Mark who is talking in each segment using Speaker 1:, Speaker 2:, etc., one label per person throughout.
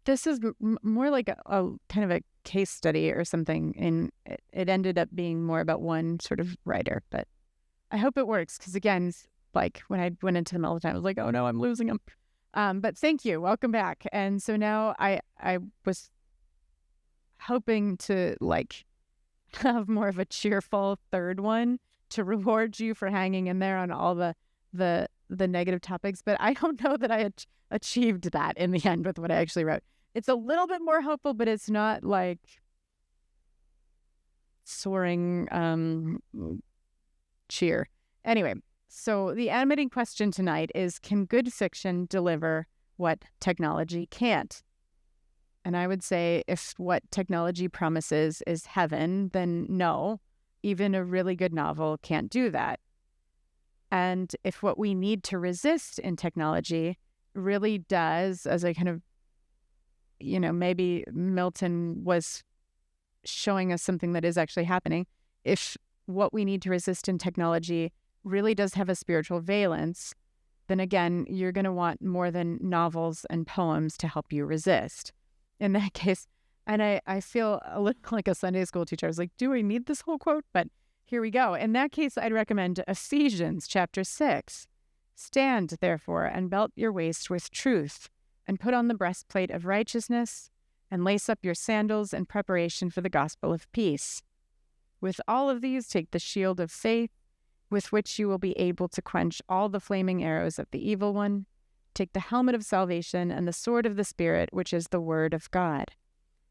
Speaker 1: This is more like a kind of a case study or something, and it ended up being more about one sort of writer, but I hope it works, because again, like when I went into them all the time, I was like, oh no, I'm losing them. But thank you. Welcome back. And so now I was hoping to like have more of a cheerful third one to reward you for hanging in there on all the negative topics. But I don't know that I achieved that in the end with what I actually wrote. It's a little bit more hopeful, but it's not like soaring cheer. Anyway, so the animating question tonight is, can good fiction deliver what technology can't? And I would say if what technology promises is heaven, then no, even a really good novel can't do that. And if what we need to resist in technology really does, as I kind of, maybe Milton was showing us something that is actually happening, if what we need to resist in technology really does have a spiritual valence, then again, you're going to want more than novels and poems to help you resist. In that case, and I feel a little like a Sunday school teacher. I was like, do I need this whole quote? But here we go. In that case, I'd recommend Ephesians chapter 6. Stand, therefore, and belt your waist with truth, and put on the breastplate of righteousness, and lace up your sandals in preparation for the gospel of peace. With all of these, take the shield of faith, with which you will be able to quench all the flaming arrows of the evil one. Take the helmet of salvation and the sword of the Spirit, which is the word of God.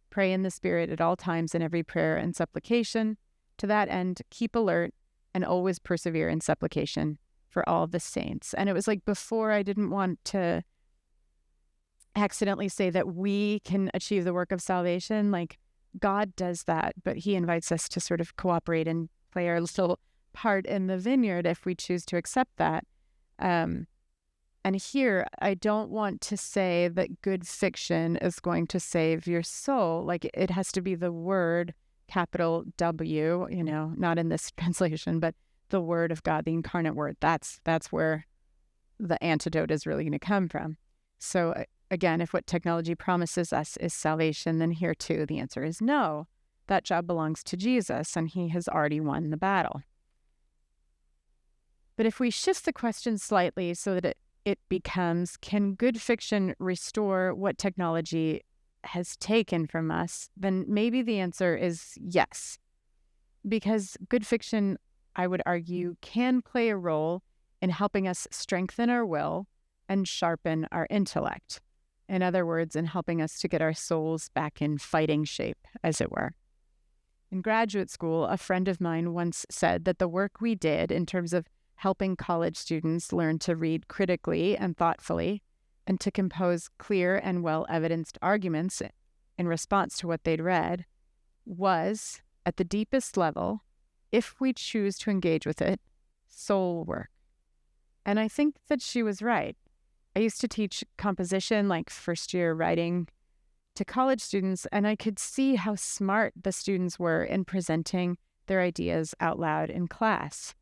Speaker 1: Pray in the Spirit at all times in every prayer and supplication. To that end, keep alert and always persevere in supplication for all the saints. And it was like before, I didn't want to accidentally say that we can achieve the work of salvation. Like God does that, but he invites us to sort of cooperate and play our little part in the vineyard if we choose to accept that. And here, I don't want to say that good fiction is going to save your soul. Like it has to be the word, capital W, not in this translation, but the word of God, the incarnate word. That's where the antidote is really going to come from. So again, if what technology promises us is salvation, then here too, the answer is no. That job belongs to Jesus, and he has already won the battle. But if we shift the question slightly so that it becomes, can good fiction restore what technology has taken from us, then maybe the answer is yes. Because good fiction, I would argue, can play a role in helping us strengthen our will and sharpen our intellect. In other words, in helping us to get our souls back in fighting shape, as it were. In graduate school, a friend of mine once said that the work we did in terms of helping college students learn to read critically and thoughtfully, and to compose clear and well-evidenced arguments in response to what they'd read, was, at the deepest level, if we choose to engage with it, soul work. And I think that she was right. I used to teach composition, like first-year writing, to college students, and I could see how smart the students were in presenting their ideas out loud in class.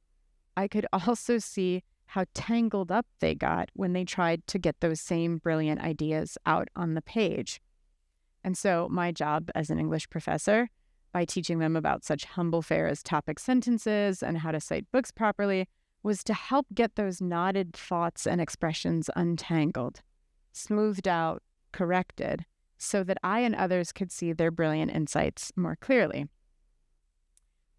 Speaker 1: I could also see how tangled up they got when they tried to get those same brilliant ideas out on the page. And so my job as an English professor, by teaching them about such humble fare as topic sentences and how to cite books properly, was to help get those knotted thoughts and expressions untangled, smoothed out, corrected, so that I and others could see their brilliant insights more clearly.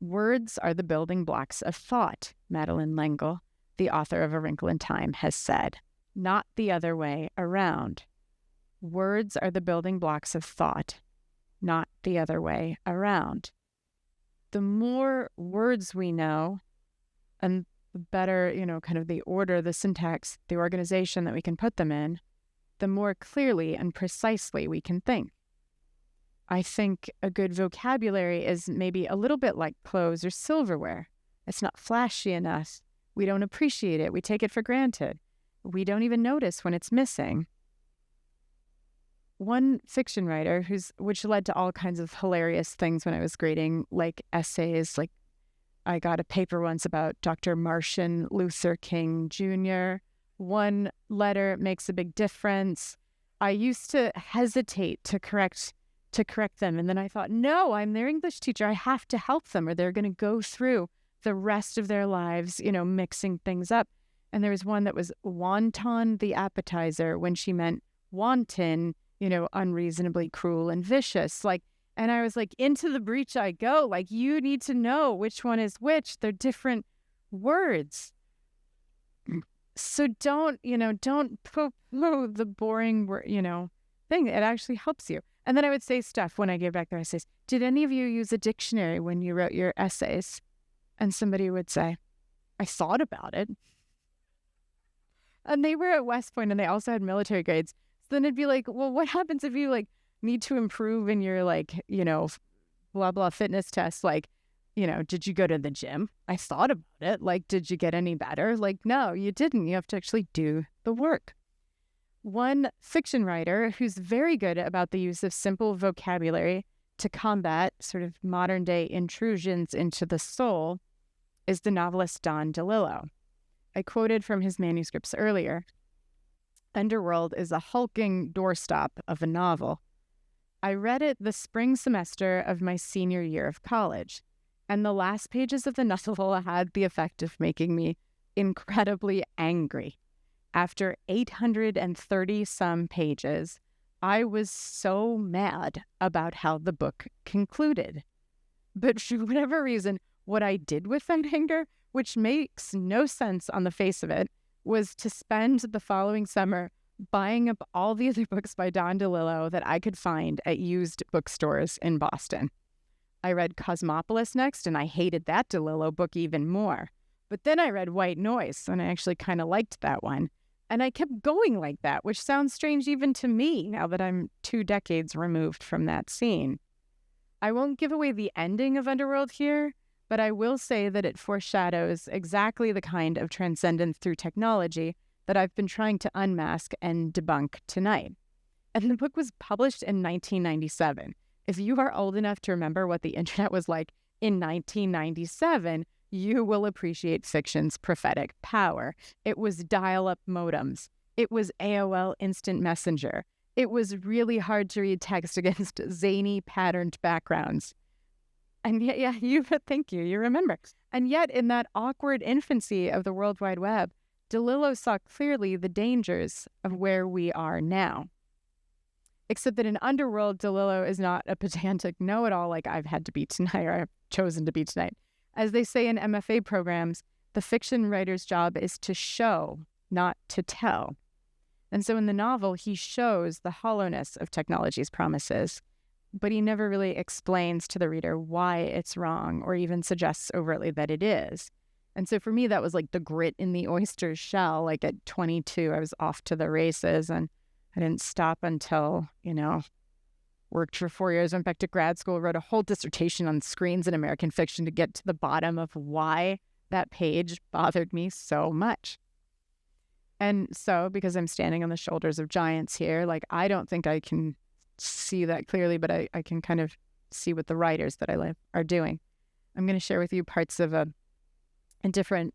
Speaker 1: Words are the building blocks of thought, Madeleine L'Engle, the author of A Wrinkle in Time, has said, not the other way around. Words are the building blocks of thought, not the other way around. The more words we know, and the better, kind of the order, the syntax, the organization that we can put them in, the more clearly and precisely we can think. I think a good vocabulary is maybe a little bit like clothes or silverware. It's not flashy enough. We don't appreciate it. We take it for granted. We don't even notice when it's missing. One fiction writer which led to all kinds of hilarious things when I was grading, like essays, like I got a paper once about Dr. Martin Luther King Jr. One letter makes a big difference. I used to hesitate to correct them. And then I thought, no, I'm their English teacher. I have to help them or they're going to go through the rest of their lives, mixing things up. And there was one that was wonton the appetizer when she meant wanton, unreasonably cruel and vicious. And I was like, into the breach I go. Like, you need to know which one is which. They're different words. So don't poo-poo the boring word, thing. It actually helps you. And then I would say stuff when I gave back their essays. Did any of you use a dictionary when you wrote your essays? And somebody would say, I thought about it. And they were at West Point and they also had military grades. So then it'd be like, well, what happens if you need to improve in your blah, blah fitness test? Did you go to the gym? I thought about it. Did you get any better? No, you didn't. You have to actually do the work. One fiction writer who's very good about the use of simple vocabulary to combat sort of modern day intrusions into the soul is the novelist Don DeLillo. I quoted from his manuscripts earlier. Underworld is a hulking doorstop of a novel. I read it the spring semester of my senior year of college. And the last pages of the novel had the effect of making me incredibly angry. After 830-some pages, I was so mad about how the book concluded. But for whatever reason, what I did with that anger, which makes no sense on the face of it, was to spend the following summer buying up all the other books by Don DeLillo that I could find at used bookstores in Boston. I read Cosmopolis next, and I hated that DeLillo book even more. But then I read White Noise, and I actually kind of liked that one. And I kept going like that, which sounds strange even to me now that I'm 2 decades removed from that scene. I won't give away the ending of Underworld here, but I will say that it foreshadows exactly the kind of transcendence through technology that I've been trying to unmask and debunk tonight. And the book was published in 1997. If you are old enough to remember what the internet was like in 1997, you will appreciate fiction's prophetic power. It was dial-up modems. It was AOL Instant Messenger. It was really hard to read text against zany patterned backgrounds. And yet, thank you, you remember. And yet, in that awkward infancy of the World Wide Web, DeLillo saw clearly the dangers of where we are now. Except that in Underworld, DeLillo is not a pedantic know-it-all like I've had to be tonight, or I've chosen to be tonight. As they say in MFA programs, the fiction writer's job is to show, not to tell. And so in the novel, he shows the hollowness of technology's promises, but he never really explains to the reader why it's wrong or even suggests overtly that it is. And so for me, that was like the grit in the oyster shell. Like at 22, I was off to the races, and I didn't stop until, worked for 4 years, went back to grad school, wrote a whole dissertation on screens in American fiction to get to the bottom of why that page bothered me so much. And so, because I'm standing on the shoulders of giants here, I don't think I can see that clearly, but I can kind of see what the writers that I love are doing. I'm going to share with you parts of a different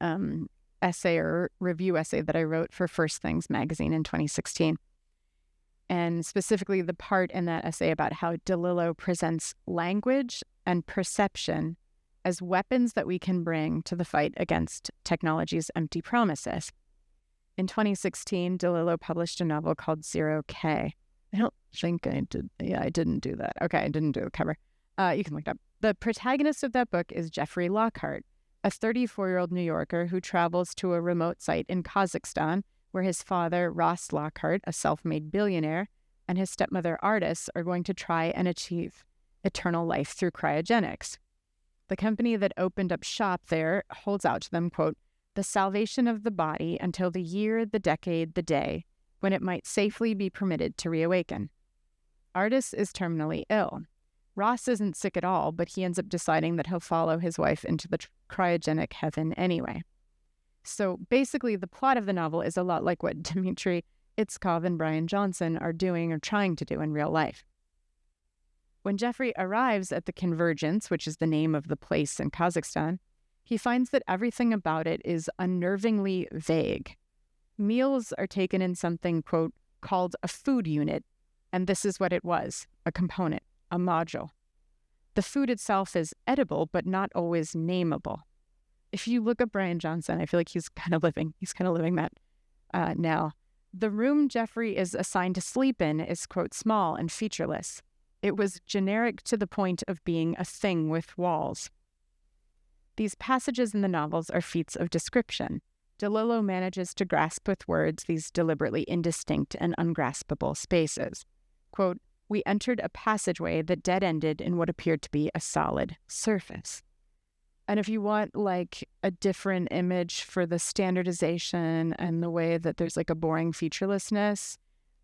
Speaker 1: essay or review essay that I wrote for First Things magazine in 2016. And specifically the part in that essay about how DeLillo presents language and perception as weapons that we can bring to the fight against technology's empty promises. In 2016, DeLillo published a novel called Zero K. I don't think I did. Yeah, I didn't do that. Okay, I didn't do the cover. You can look it up. The protagonist of that book is Jeffrey Lockhart, a 34-year-old New Yorker who travels to a remote site in Kazakhstan where his father, Ross Lockhart, a self-made billionaire, and his stepmother, Artis, are going to try and achieve eternal life through cryogenics. The company that opened up shop there holds out to them, quote, the salvation of the body until the year, the decade, the day, when it might safely be permitted to reawaken. Artis is terminally ill. Ross isn't sick at all, but he ends up deciding that he'll follow his wife into the cryogenic heaven anyway. So basically, the plot of the novel is a lot like what Dmitry Itzkov and Brian Johnson are doing or trying to do in real life. When Jeffrey arrives at the Convergence, which is the name of the place in Kazakhstan, he finds that everything about it is unnervingly vague. Meals are taken in something, quote, called a food unit, and this is what it was, a component, a module. The food itself is edible, but not always nameable. If you look up Brian Johnson, I feel like he's kind of living that now. The room Jeffrey is assigned to sleep in is, quote, small and featureless. It was generic to the point of being a thing with walls. These passages in the novels are feats of description. DeLillo manages to grasp with words these deliberately indistinct and ungraspable spaces. Quote, we entered a passageway that dead-ended in what appeared to be a solid surface. And if you want like a different image for the standardization and the way that there's like a boring featurelessness,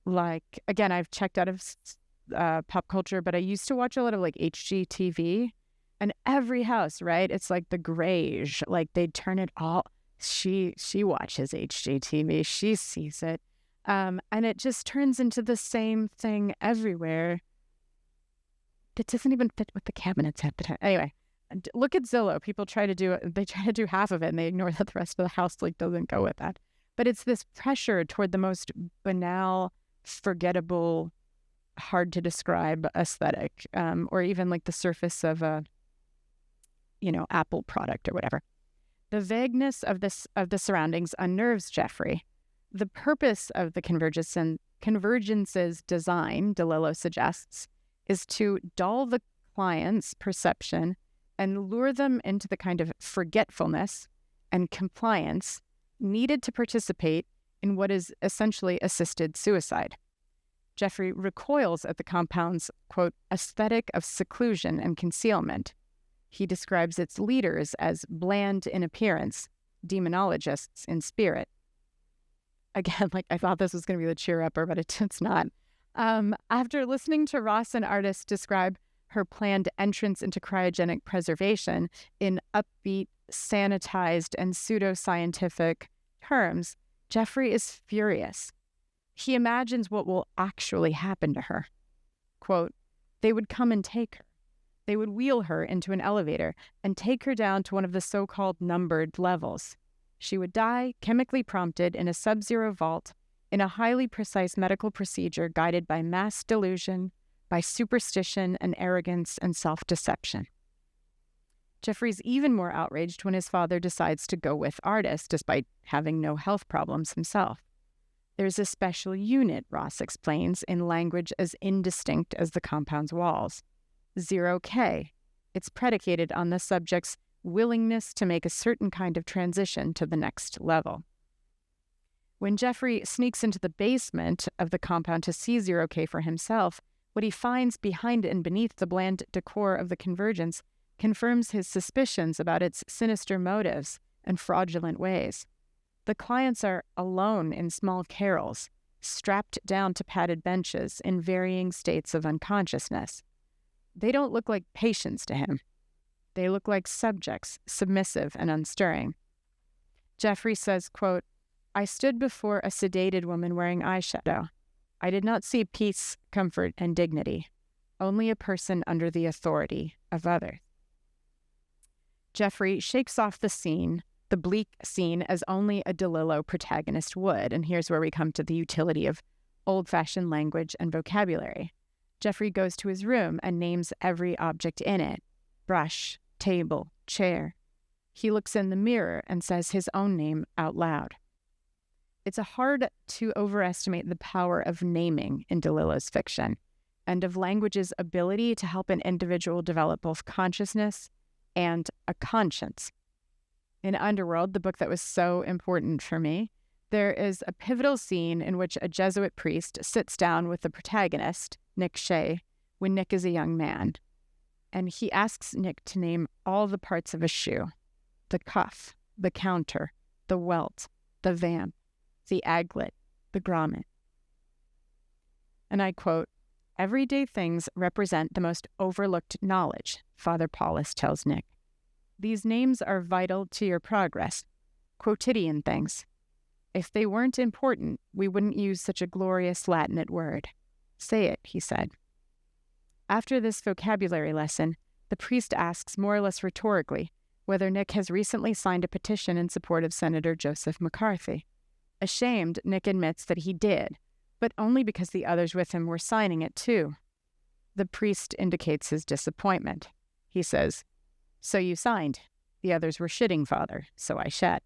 Speaker 1: like, again, I've checked out of pop culture, but I used to watch a lot of like HGTV, and every house, right? It's like the grayish, like they'd turn it all. She watches HGTV, she sees it. And it just turns into the same thing everywhere. That doesn't even fit with the cabinets at the time. Anyway, look at Zillow. People try to do half of it and they ignore that the rest of the house like doesn't go with that. But it's this pressure toward the most banal, forgettable, hard to describe aesthetic, or even like the surface of a, Apple product or whatever. The vagueness of the surroundings unnerves Jeffrey. The purpose of the convergence's design, DeLillo suggests, is to dull the client's perception and lure them into the kind of forgetfulness and compliance needed to participate in what is essentially assisted suicide. Jeffrey recoils at the compound's, quote, aesthetic of seclusion and concealment. He describes its leaders as bland in appearance, demonologists in spirit. Again, like I thought this was going to be the cheer-upper, but it's not. After listening to Ross and Artis describe her planned entrance into cryogenic preservation in upbeat, sanitized, and pseudoscientific terms, Jeffrey is furious. He imagines what will actually happen to her. Quote, they would come and take her. They would wheel her into an elevator and take her down to one of the so-called numbered levels. She would die, chemically prompted, in a sub-zero vault, in a highly precise medical procedure guided by mass delusion, by superstition and arrogance and self-deception. Jeffrey's even more outraged when his father decides to go with Artis, despite having no health problems himself. There's a special unit, Ross explains, in language as indistinct as the compound's walls. 0K. It's predicated on the subject's willingness to make a certain kind of transition to the next level. When Jeffrey sneaks into the basement of the compound to see 0K for himself, what he finds behind and beneath the bland decor of the convergence confirms his suspicions about its sinister motives and fraudulent ways. The clients are alone in small carrels, strapped down to padded benches in varying states of unconsciousness. They don't look like patients to him. They look like subjects, submissive and unstirring. Jeffrey says, quote, I stood before a sedated woman wearing eyeshadow. I did not see peace, comfort, and dignity, only a person under the authority of others. Jeffrey shakes off the bleak scene, as only a DeLillo protagonist would, and here's where we come to the utility of old-fashioned language and vocabulary. Jeffrey goes to his room and names every object in it: brush, table, chair. He looks in the mirror and says his own name out loud. It's hard to overestimate the power of naming in DeLillo's fiction, and of language's ability to help an individual develop both consciousness and a conscience. In Underworld, the book that was so important for me, there is a pivotal scene in which a Jesuit priest sits down with the protagonist, Nick Shea, when Nick is a young man. And he asks Nick to name all the parts of a shoe: the cuff, the counter, the welt, the vamp, the aglet, the grommet. And I quote, everyday things represent the most overlooked knowledge, Father Paulus tells Nick. These names are vital to your progress, quotidian things. If they weren't important, we wouldn't use such a glorious Latinate word. Say it, he said. After this vocabulary lesson, the priest asks more or less rhetorically whether Nick has recently signed a petition in support of Senator Joseph McCarthy. Ashamed, Nick admits that he did, but only because the others with him were signing it too. The priest indicates his disappointment. He says, "So you signed. The others were shitting, Father, so I shat."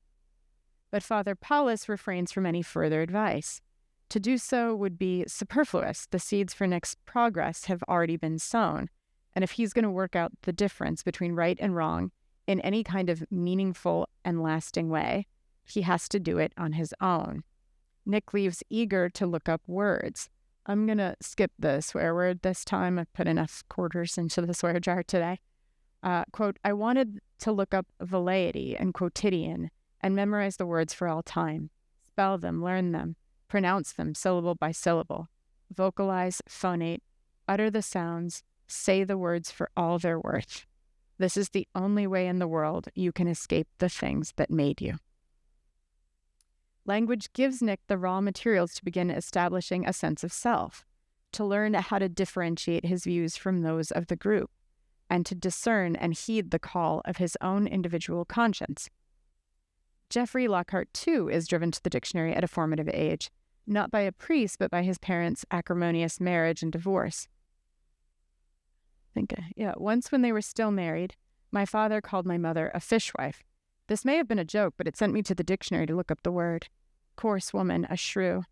Speaker 1: But Father Paulus refrains from any further advice. To do so would be superfluous. The seeds for Nick's progress have already been sown, and if he's going to work out the difference between right and wrong in any kind of meaningful and lasting way, he has to do it on his own. Nick leaves eager to look up words. I'm going to skip the swear word this time. I've put enough quarters into the swear jar today. Quote, "I wanted to look up velleity and quotidian and memorize the words for all time, spell them, learn them, pronounce them syllable by syllable, vocalize, phonate, utter the sounds, say the words for all their worth. This is the only way in the world you can escape the things that made you." Language gives Nick the raw materials to begin establishing a sense of self, to learn how to differentiate his views from those of the group, and to discern and heed the call of his own individual conscience. Geoffrey Lockhart, too, is driven to the dictionary at a formative age, not by a priest, but by his parents' acrimonious marriage and divorce. Once when they were still married, my father called my mother a fishwife. This may have been a joke, but it sent me to the dictionary to look up the word. Coarse woman, a shrew.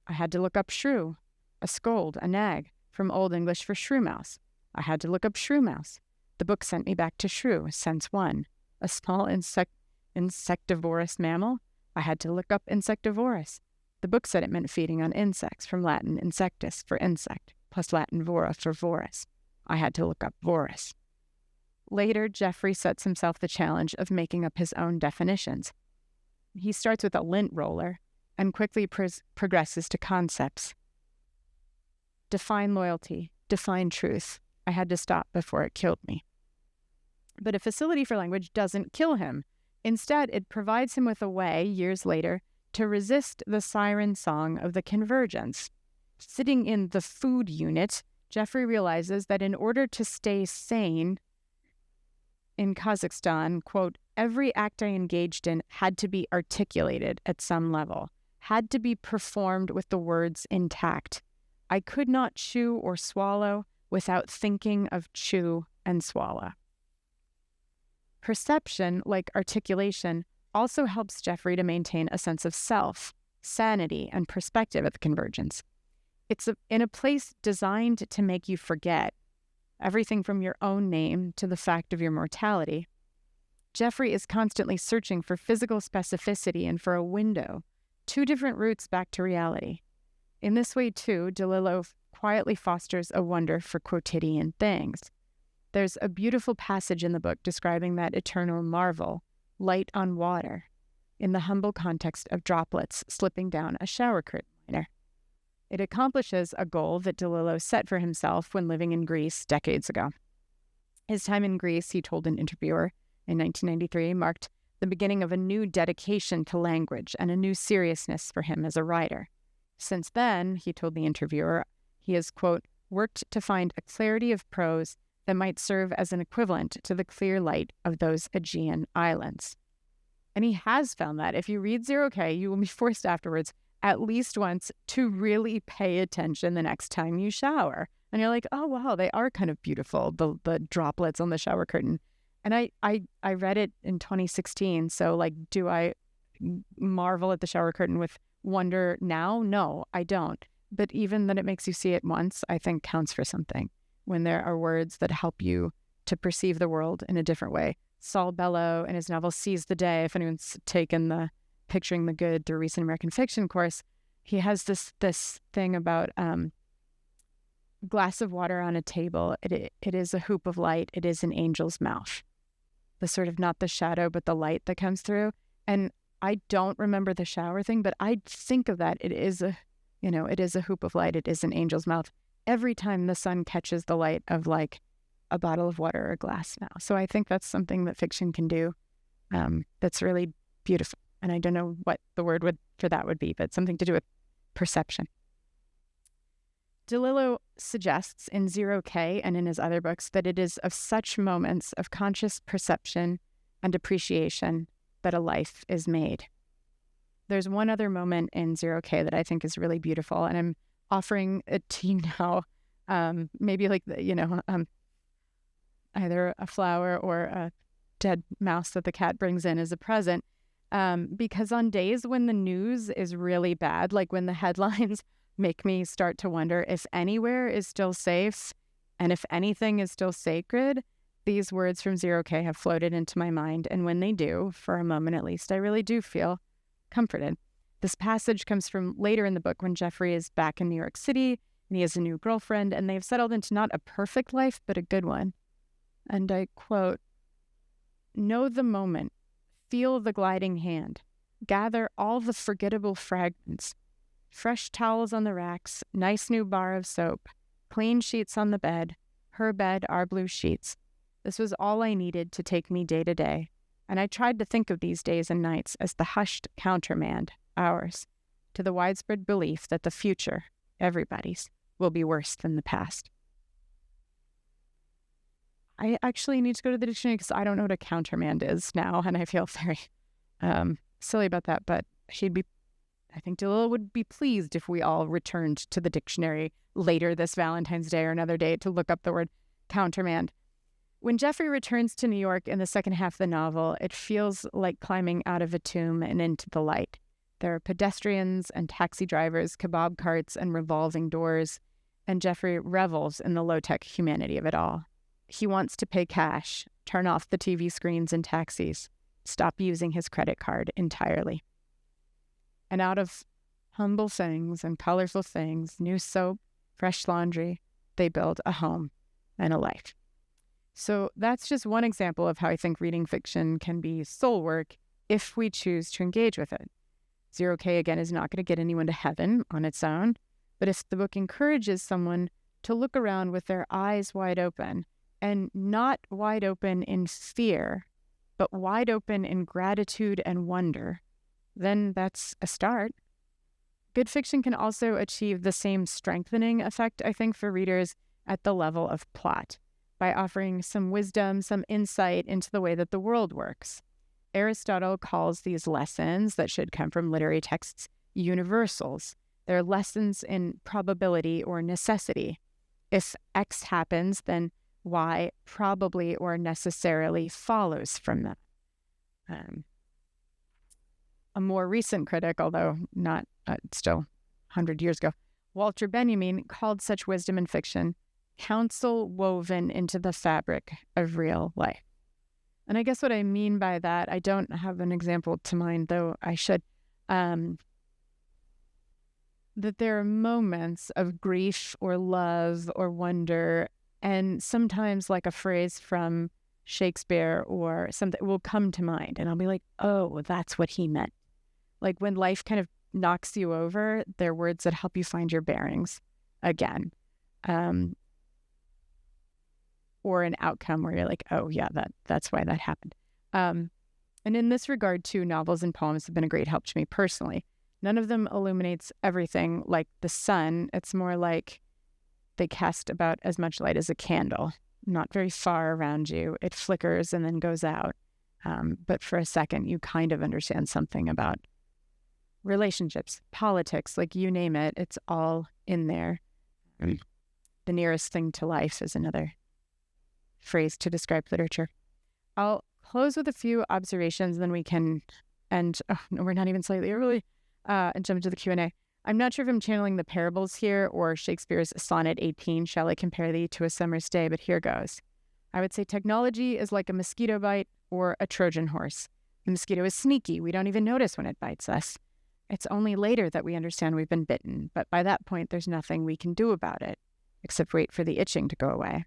Speaker 1: I had to look up shrew, a scold, a nag, from Old English for shrew mouse. I had to look up shrew mouse. The book sent me back to shrew, sense one, a small insectivorous mammal. I had to look up insectivorous. The book said it meant feeding on insects, from Latin insectus for insect, plus Latin vora for vorus. I had to look up vorus. Later, Geoffrey sets himself the challenge of making up his own definitions. He starts with a lint roller and quickly progresses to concepts. Define loyalty, define truth. I had to stop before it killed me. But a facility for language doesn't kill him. Instead, it provides him with a way, years later, to resist the siren song of the convergence. Sitting in the food unit, Geoffrey realizes that in order to stay sane in Kazakhstan, quote, every act I engaged in had to be articulated at some level, had to be performed with the words intact. I could not chew or swallow without thinking of chew and swallow. Perception, like articulation, also helps Geoffrey to maintain a sense of self, sanity, and perspective at the convergence. It's in a place designed to make you forget everything from your own name to the fact of your mortality. Geoffrey is constantly searching for physical specificity and for a window, two different routes back to reality. In this way, too, DeLillo quietly fosters a wonder for quotidian things. There's a beautiful passage in the book describing that eternal marvel, light on water, in the humble context of droplets slipping down a shower curtain liner. It accomplishes a goal that DeLillo set for himself when living in Greece decades ago. His time in Greece, he told an interviewer in 1993, marked the beginning of a new dedication to language and a new seriousness for him as a writer. Since then, he told the interviewer, he has, quote, worked to find a clarity of prose that might serve as an equivalent to the clear light of those Aegean islands. And he has found that. If you read Zero K, you will be forced afterwards, at least once, to really pay attention the next time you shower. And you're like, oh, wow, they are kind of beautiful, the droplets on the shower curtain. And I read it in 2016, so, like, do I marvel at the shower curtain with wonder now? No, I don't. But even that it makes you see it once, I think counts for something. When there are words that help you to perceive the world in a different way. Saul Bellow in his novel Seize the Day, if anyone's taken the Picturing the Good through Recent American Fiction course, he has this thing about glass of water on a table. It is a hoop of light. It is an angel's mouth. The sort of not the shadow, but the light that comes through. And I don't remember the shower thing, but I think of that. It is a hoop of light. It is an angel's mouth. Every time the sun catches the light of, like, a bottle of water or a glass now. So I think that's something that fiction can do that's really beautiful. And I don't know what the word for that would be, but something to do with perception. DeLillo suggests in Zero K and in his other books that it is of such moments of conscious perception and appreciation that a life is made. There's one other moment in Zero K that I think is really beautiful, and I'm offering it to you now, maybe like, either a flower or a dead mouse that the cat brings in as a present. Because on days when the news is really bad, like when the headlines make me start to wonder if anywhere is still safe and if anything is still sacred, these words from Zero K have floated into my mind. And when they do, for a moment at least, I really do feel comforted. This passage comes from later in the book when Jeffrey is back in New York City and he has a new girlfriend and they've settled into not a perfect life, but a good one. And I quote, "Know the moment, feel the gliding hand, gather all the forgettable fragments, fresh towels on the racks, nice new bar of soap, clean sheets on the bed, her bed, our blue sheets. This was all I needed to take me day to day, and I tried to think of these days and nights as the hushed countermand, ours, to the widespread belief that the future, everybody's, will be worse than the past." I actually need to go to the dictionary because I don't know what a countermand is now, and I feel very silly about that, but I think Delilah would be pleased if we all returned to the dictionary later this Valentine's Day or another day to look up the word countermand. When Jeffrey returns to New York in the second half of the novel, it feels like climbing out of a tomb and into the light. There are pedestrians and taxi drivers, kebab carts and revolving doors, and Jeffrey revels in the low-tech humanity of it all. He wants to pay cash, turn off the TV screens and taxis, stop using his credit card entirely. And out of humble things and colorful things, new soap, fresh laundry, they build a home and a life. So that's just one example of how I think reading fiction can be soul work if we choose to engage with it. Zero K, again, is not going to get anyone to heaven on its own, but if the book encourages someone to look around with their eyes wide open, and not wide open in fear, but wide open in gratitude and wonder, then that's a start. Good fiction can also achieve the same strengthening effect, I think, for readers at the level of plot, by offering some wisdom, some insight into the way that the world works. Aristotle calls these lessons that should come from literary texts universals. They're lessons in probability or necessity. If X happens, then Y probably or necessarily follows from them. A more recent critic, although not still 100 years ago, Walter Benjamin, called such wisdom in fiction counsel woven into the fabric of real life. And I guess what I mean by that, I don't have an example to mind, though I should, that there are moments of grief or love or wonder, and sometimes like a phrase from Shakespeare or something will come to mind, and I'll be like, oh, that's what he meant. Like when life kind of knocks you over, they're words that help you find your bearings again. Or an outcome where you're like, oh yeah, that's why that happened. And in this regard too, novels and poems have been a great help to me personally. None of them illuminates everything like the sun. It's more like they cast about as much light as a candle, not very far around you. It flickers and then goes out. But for a second, you kind of understand something about relationships, politics, like you name it, it's all in there. The nearest thing to life is another phrase to describe literature. I'll close with a few observations, then we can end. Oh, no, we're not even slightly early. And jump into the Q&A. I'm not sure if I'm channeling the parables here or Shakespeare's Sonnet 18, shall I compare thee to a summer's day, but here goes. I would say technology is like a mosquito bite or a Trojan horse. The mosquito is sneaky. We don't even notice when it bites us. It's only later that we understand we've been bitten, but by that point, there's nothing we can do about it, except wait for the itching to go away.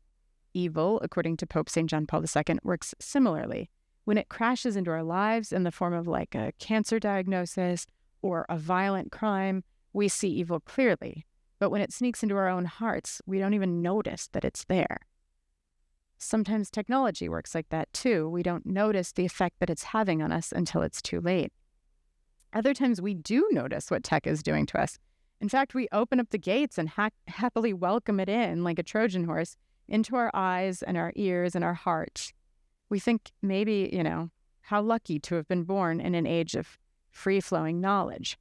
Speaker 1: Evil, according to Pope St. John Paul II, works similarly. When it crashes into our lives in the form of like a cancer diagnosis or a violent crime, we see evil clearly. But when it sneaks into our own hearts, we don't even notice that it's there. Sometimes technology works like that too. We don't notice the effect that it's having on us until it's too late. Other times we do notice what tech is doing to us. In fact, we open up the gates and happily welcome it in like a Trojan horse into our eyes and our ears and our hearts. We think maybe, how lucky to have been born in an age of free-flowing knowledge.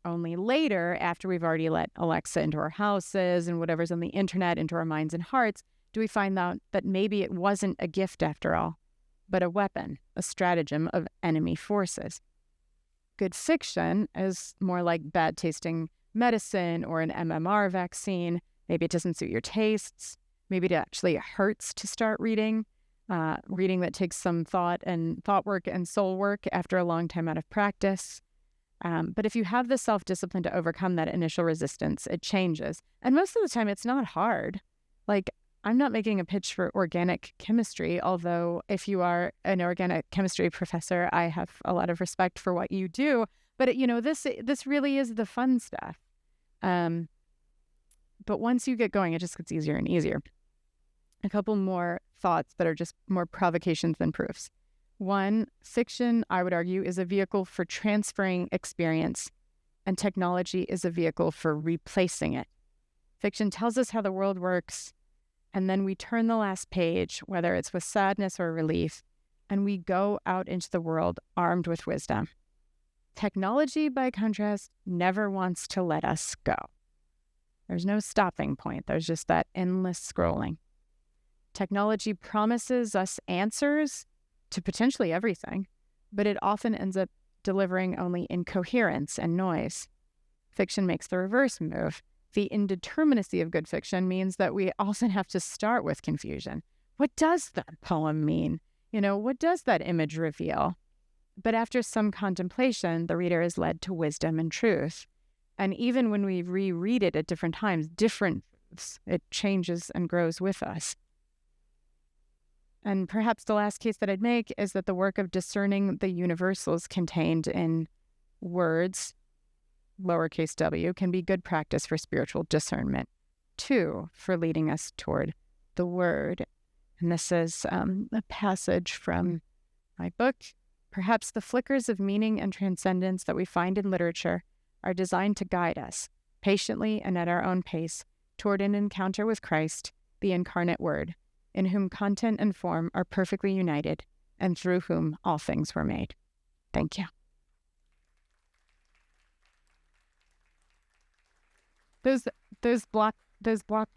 Speaker 1: Only later, after we've already let Alexa into our houses and whatever's on the internet into our minds and hearts, do we find out that maybe it wasn't a gift after all, but a weapon, a stratagem of enemy forces. Good fiction is more like bad-tasting medicine or an MMR vaccine. Maybe it doesn't suit your tastes. Maybe it actually hurts to start reading that takes some thought work and soul work after a long time out of practice. But if you have the self-discipline to overcome that initial resistance, it changes. And most of the time, it's not hard. Like, I'm not making a pitch for organic chemistry, although if you are an organic chemistry professor, I have a lot of respect for what you do. But, this really is the fun stuff. But once you get going, it just gets easier and easier. A couple more thoughts that are just more provocations than proofs. One, fiction, I would argue, is a vehicle for transferring experience, and technology is a vehicle for replacing it. Fiction tells us how the world works, and then we turn the last page, whether it's with sadness or relief, and we go out into the world armed with wisdom. Technology, by contrast, never wants to let us go. There's no stopping point. There's just that endless scrolling. Technology promises us answers to potentially everything, but it often ends up delivering only incoherence and noise. Fiction makes the reverse move. The indeterminacy of good fiction means that we often have to start with confusion. What does that poem mean? What does that image reveal? But after some contemplation, the reader is led to wisdom and truth. And even when we reread it at different times, different truths, it changes and grows with us. And perhaps the last case that I'd make is that the work of discerning the universals contained in words, lowercase w, can be good practice for spiritual discernment. 2, for leading us toward the word. And this is a passage from my book. Perhaps the flickers of meaning and transcendence that we find in literature are designed to guide us, patiently and at our own pace, toward an encounter with Christ, the incarnate Word, in whom content and form are perfectly united, and through whom all things were made. Thank you. Those block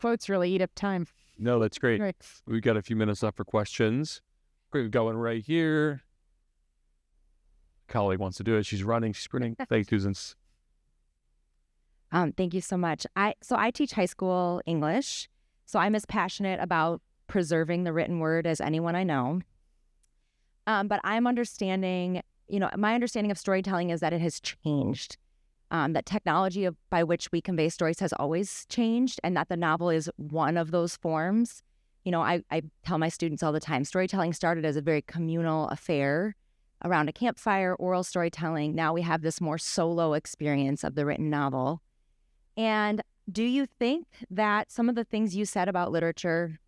Speaker 1: quotes really eat up time.
Speaker 2: No, that's great.
Speaker 1: Right.
Speaker 2: We've got a few minutes left for questions. We're going right here. Colleague wants to do it. She's running, she's sprinting. Thanks, Susan.
Speaker 3: Thank you so much. I teach high school English, so I'm as passionate about preserving the written word as anyone I know. But I'm understanding, my understanding of storytelling is that it has changed. That technology by which we convey stories has always changed, and that the novel is one of those forms. I tell my students all the time, storytelling started as a very communal affair around a campfire, oral storytelling. Now we have this more solo experience of the written novel. And do you think that some of the things you said about literature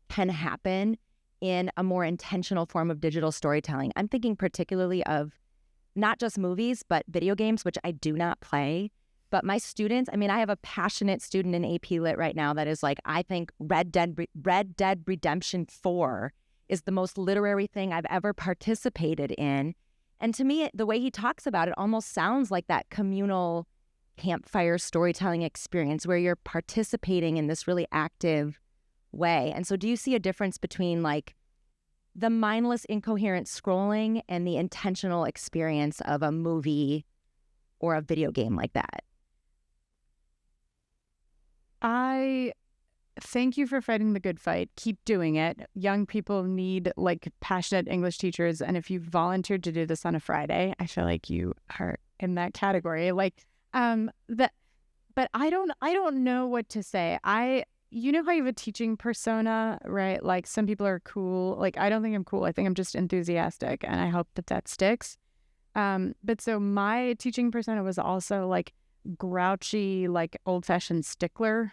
Speaker 3: can happen in a more intentional form of digital storytelling? I'm thinking particularly of not just movies, but video games, which I do not play. But my students, I have a passionate student in AP Lit right now that is like, I think Red Dead Redemption 4 is the most literary thing I've ever participated in. And to me, the way he talks about it almost sounds like that communal campfire storytelling experience where you're participating in this really active way. And so do you see a difference between like the mindless, incoherent scrolling and the intentional experience of a movie or a video game like that?
Speaker 1: I thank you for fighting the good fight. Keep doing it. Young people need like passionate English teachers. And if you volunteered to do this on a Friday, I feel like you are in that category. But I don't know what to say. You know how you have a teaching persona, right? Like some people are cool. Like I don't think I'm cool. I think I'm just enthusiastic, and I hope that sticks. But so my teaching persona was also like grouchy, like old-fashioned stickler,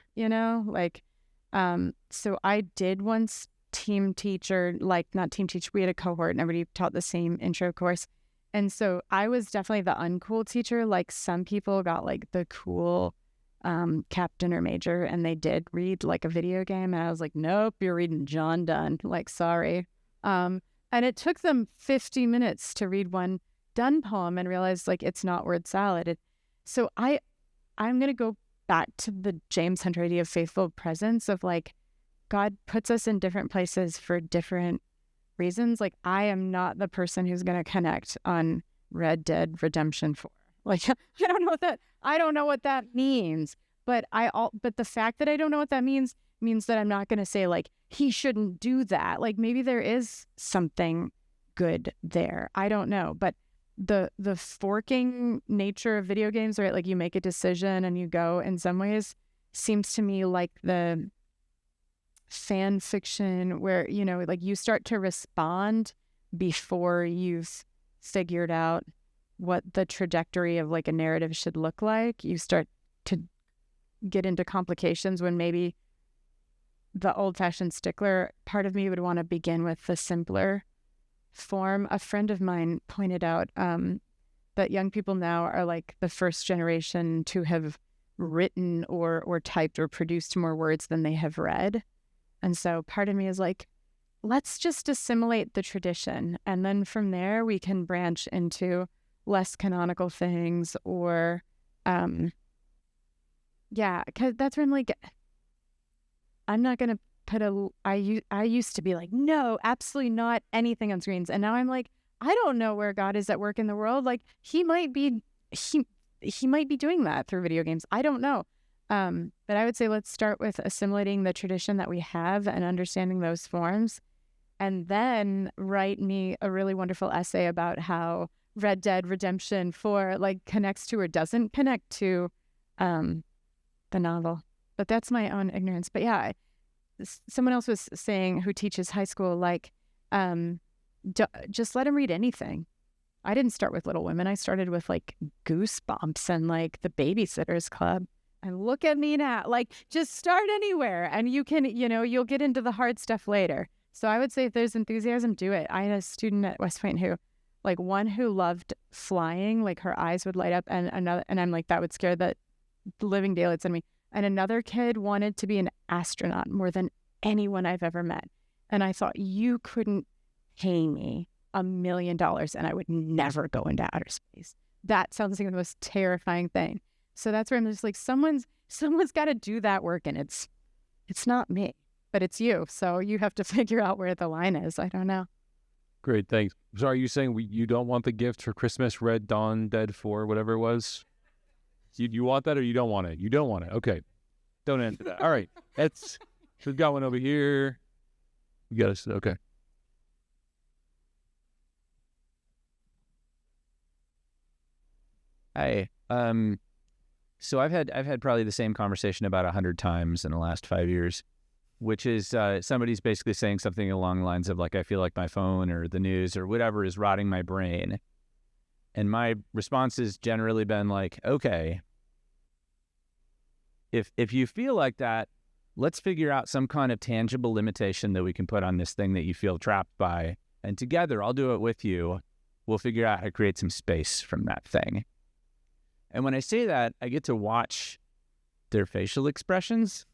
Speaker 1: so I did once team teach, or like not team teach. We had a cohort and everybody taught the same intro course. And so I was definitely the uncool teacher. Like some people got like the cool captain or major, and they did read like a video game. And I was like, nope, you're reading John Donne. Like, sorry. And it took them 50 minutes to read one Donne poem and realize like it's not word salad. So I'm going to go back to the James Hunter idea of faithful presence, of like, God puts us in different places for different reasons. Like, I am not the person who's going to connect on Red Dead Redemption 4. Like, I don't know what that means. But the fact that I don't know what that means that I'm not going to say like, he shouldn't do that. Like, maybe there is something good there. I don't know. But the forking nature of video games, right? Like, you make a decision and you go, in some ways, seems to me like the fan fiction where, you know, like, you start to respond before you've figured out what the trajectory of like a narrative should look like. You start to get into complications when maybe the old-fashioned stickler part of me would want to begin with the simpler form. A friend of mine pointed out that young people now are like the first generation to have written or typed or produced more words than they have read. And so part of me is like, let's just assimilate the tradition. And then from there, we can branch into less canonical things or, because that's where I'm like, I'm not going to put I used to be like, no, absolutely not anything on screens. And now I'm like, I don't know where God is at work in the world. Like, he might be doing that through video games. I don't know. But I would say let's start with assimilating the tradition that we have and understanding those forms. And then write me a really wonderful essay about how Red Dead Redemption 4 like connects to or doesn't connect to the novel. But that's my own ignorance. But yeah, someone else was saying, who teaches high school, like, just let him read anything. I didn't start with Little Women. I started with like Goosebumps and like The Babysitter's Club. And look at me now. Like, just start anywhere and you can, you know, you'll get into the hard stuff later. So I would say if there's enthusiasm, do it. I had a student at West Point who, like, one who loved flying, like her eyes would light up, and another, and I'm like, that would scare the living daylights out of me. And another kid wanted to be an astronaut more than anyone I've ever met. And I thought, you couldn't pay me $1 million and I would never go into outer space. That sounds like the most terrifying thing. So that's where I'm just like, someone's got to do that work, and it's not me, but it's you. So you have to figure out where the line is. I don't know.
Speaker 2: Great, thanks. So are you saying you don't want the gift for Christmas, Red Dawn, Dead 4, whatever it was? You want that or you don't want it? You don't want it. Okay. Don't answer that. All right. We've got one over here. You got us. Okay.
Speaker 4: Hi. So I've had probably the same conversation about 100 times in the last 5 years, which is somebody's basically saying something along the lines of like, I feel like my phone or the news or whatever is rotting my brain. And my response has generally been like, okay, if you feel like that, let's figure out some kind of tangible limitation that we can put on this thing that you feel trapped by. And together, I'll do it with you. We'll figure out how to create some space from that thing. And when I say that, I get to watch their facial expressions.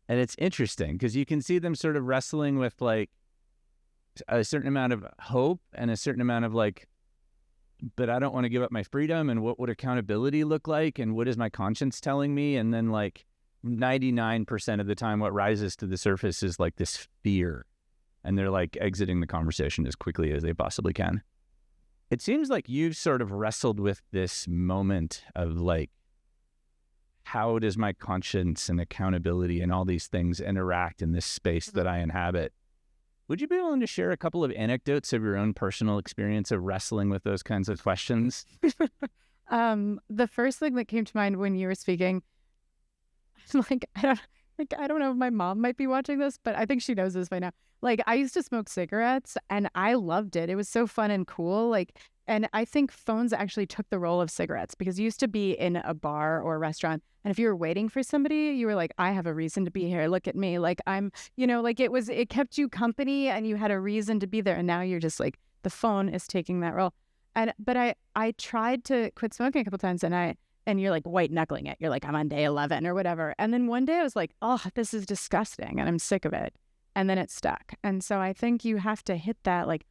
Speaker 4: And it's interesting because you can see them sort of wrestling with like a certain amount of hope and a certain amount of like, but I don't want to give up my freedom, and what would accountability look like, and what is my conscience telling me? And then like 99% of the time what rises to the surface is like this fear, and they're like exiting the conversation as quickly as they possibly can. It seems like you've sort of wrestled with this moment of like, how does my conscience and accountability and all these things interact in this space that I inhabit? Would you be willing to share a couple of anecdotes of your own personal experience of wrestling with those kinds of questions?
Speaker 1: The first thing that came to mind when you were speaking, like, I don't know if my mom might be watching this, but I think she knows this by now. Like, I used to smoke cigarettes and I loved it. It was so fun and cool. Like, and I think phones actually took the role of cigarettes, because you used to be in a bar or a restaurant, and if you were waiting for somebody, you were like, I have a reason to be here. Look at me. Like, I'm, you know, like it kept you company and you had a reason to be there. And now you're just like, the phone is taking that role. But I tried to quit smoking a couple times, and you're like white knuckling it. You're like, I'm on day 11 or whatever. And then one day I was like, oh, this is disgusting and I'm sick of it. And then it stuck. And so I think you have to hit that like,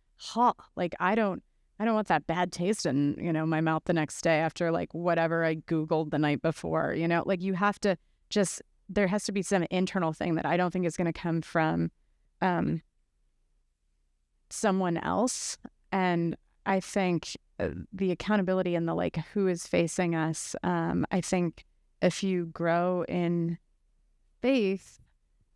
Speaker 1: like, I don't I don't want that bad taste in, my mouth the next day after like whatever I Googled the night before, like you have to just, there has to be some internal thing that I don't think is going to come from someone else. And I think the accountability and the like, who is facing us, I think if you grow in faith,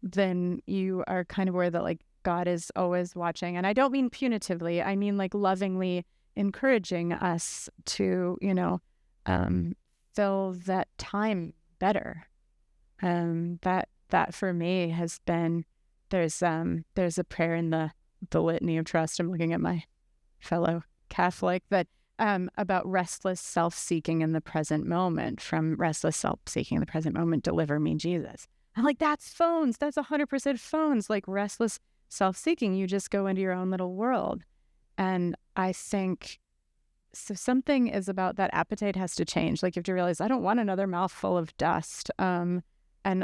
Speaker 1: then you are kind of aware that like God is always watching. And I don't mean punitively, I mean like lovingly encouraging us to, fill that time better. That for me has been, there's a prayer in the Litany of Trust. I'm looking at my fellow Catholic that about restless self-seeking in the present moment. From restless self-seeking in the present moment, deliver me, Jesus. I'm like, that's phones. That's 100% phones. Like restless self-seeking, you just go into your own little world. And I think so something is about that appetite has to change. Like you have to realize I don't want another mouthful of dust. And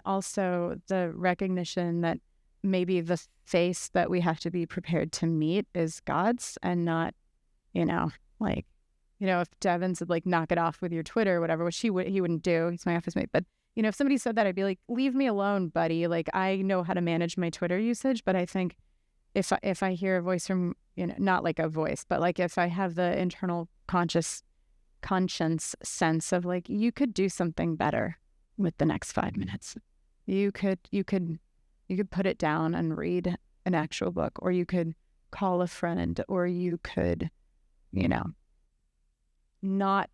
Speaker 1: also the recognition that maybe the face that we have to be prepared to meet is God's and not, if Devin said like, knock it off with your Twitter or whatever, which he wouldn't do. He's my office mate. But, if somebody said that, I'd be like, leave me alone, buddy. Like I know how to manage my Twitter usage, but I think if I hear a voice from, not like a voice, but like if I have the internal conscience sense of like, you could do something better with the next 5 minutes. You could put it down and read an actual book, or you could call a friend, or you could, not,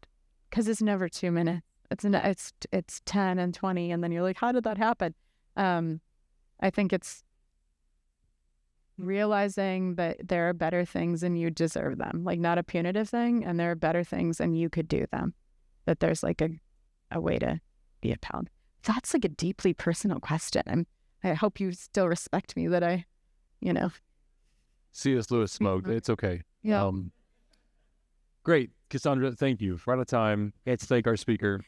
Speaker 1: because it's never 2 minutes. It's 10 and 20, and then you're like, how did that happen? I think it's realizing that there are better things and you deserve them, like not a punitive thing, and there are better things and you could do them. That there's like a way to be upheld. That's like a deeply personal question. I hope you still respect me that I,
Speaker 2: C.S. Lewis smoked. It's okay.
Speaker 1: Yeah.
Speaker 2: Great. Cassandra, thank you. We're out of time. Let's thank our speaker.